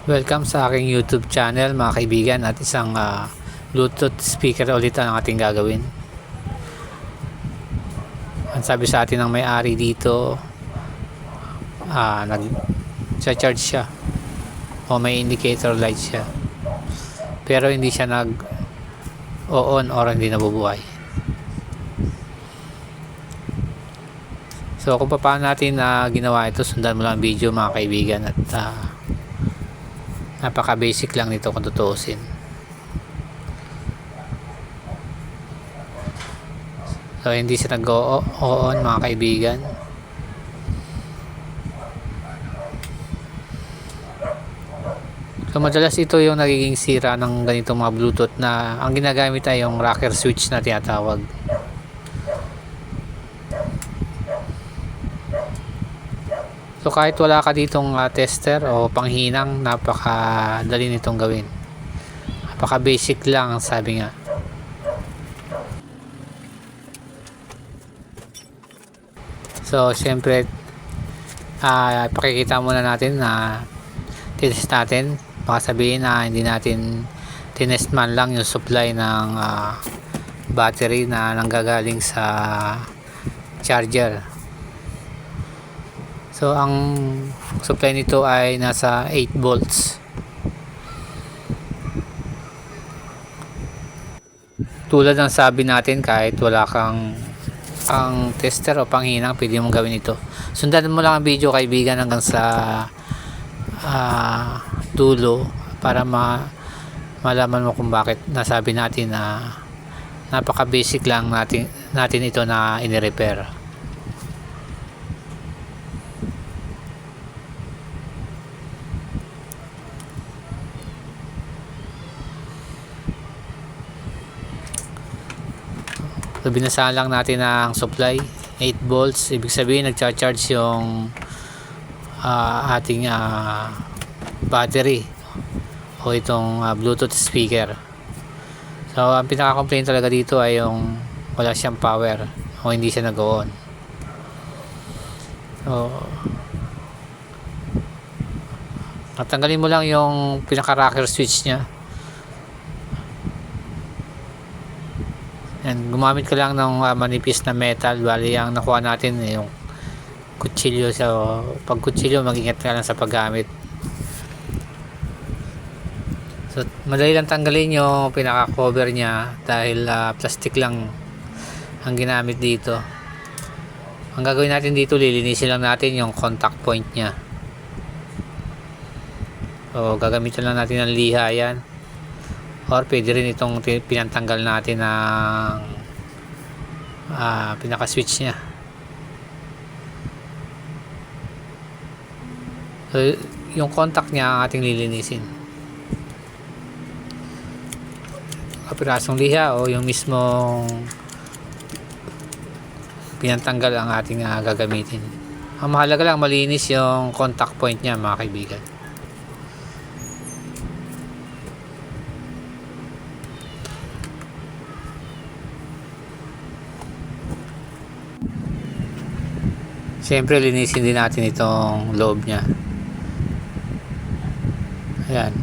Welcome sa aking YouTube channel mga kaibigan, at isang Bluetooth speaker ulit ang ating gagawin. Ang sabi sa atin ng may-ari dito, nag-charge siya o may indicator light siya, pero hindi siya nag-on or hindi nabubuhay. So kung paano natin ginawa ito, sundan mo lang ang video mga kaibigan, at napaka basic lang nito kung tutuusin. So hindi siya nag-on mga kaibigan. So madalas ito yung nagiging sira ng ganitong mga Bluetooth na ang ginagamit ay yung rocker switch na tinatawag. So kahit wala ka ditong tester o panghinang, napakadali nitong gawin. Napaka basic lang, sabi nga. So syempre pakikita muna natin na test natin. Baka sabihin na hindi natin tinest man lang yung supply ng battery na nanggagaling sa charger. So ang supply nito ay nasa 8 volts. Tulad ng sabi natin, kahit wala kang tester o panghinang, pwede mong gawin ito. Sundan mo lang ang video kaibigan hanggang sa dulo para malaman mo kung bakit nasabi natin na napaka basic lang natin ito na ini-repair. So binasahan lang natin ang supply 8 volts, ibig sabihin nagcha-charge yung ating battery o itong Bluetooth speaker. So ang pinaka-complaint talaga dito ay yung wala siyang power o hindi siya nag-on. So natanggalin mo lang yung pinaka-rocker switch niya. And gumamit ka lang ng manipis na metal. Bali ang nakuha natin yung kutsilyo. So pag kutsilyo, mag-ingat ka lang sa paggamit. So madali lang tanggalin yung pinaka cover nya dahil plastic lang ang ginamit dito. Ang gagawin natin dito, lilinisin lang natin yung contact point nya. So gagamitin lang natin ng liha yan, or pwede rin itong pinantanggal natin ng pinaka switch nya. So yung contact nya ang ating lilinisin, kapirasong liha o yung mismong pinantanggal ang ating gagamitin. Ang mahalaga lang malinis yung contact point nya mga kaibigan. Siyempre linisin din natin itong loob nya. Ayan.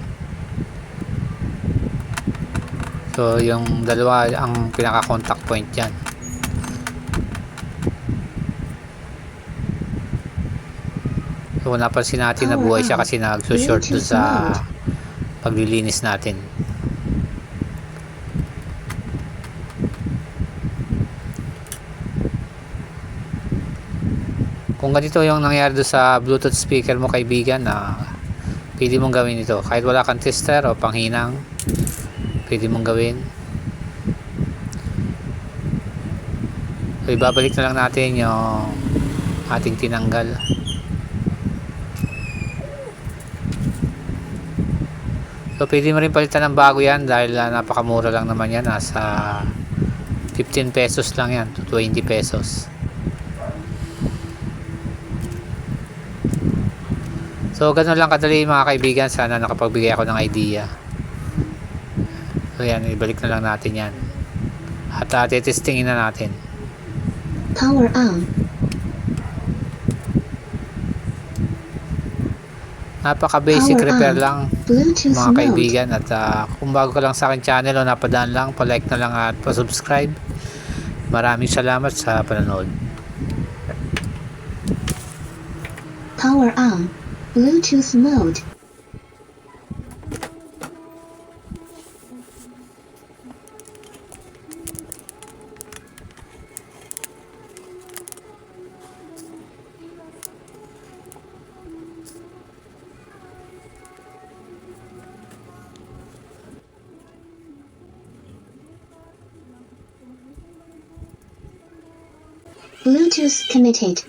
So yung dalawa ang pinaka contact point yan. So kung napansin natin, nabuhay siya kasi nagsushort doon sa paglilinis natin. Kung ganito yung nangyari doon sa Bluetooth speaker mo kaibigan, pwede mong gawin ito kahit wala kang tester o panghinang. Pwede mong gawin. So ibabalik na lang natin yung ating tinanggal. So pwede mo rin palitan ng bago yan dahil napakamura lang naman yan. Nasa 15 pesos lang yan to 20 pesos. So ganun lang kadali mga kaibigan. Sana nakapagbigay ako ng idea. So yan, ibalik na lang natin yan. At testingin na natin. Power on. Napaka-basic Power repair on. lang Bluetooth mga mode. kaibigan. At kung bago ka lang sa akin channel o napadaan lang, pa-like na lang at pa-subscribe. Maraming salamat sa panonood. Power on. Bluetooth mode. Bluetooth committed.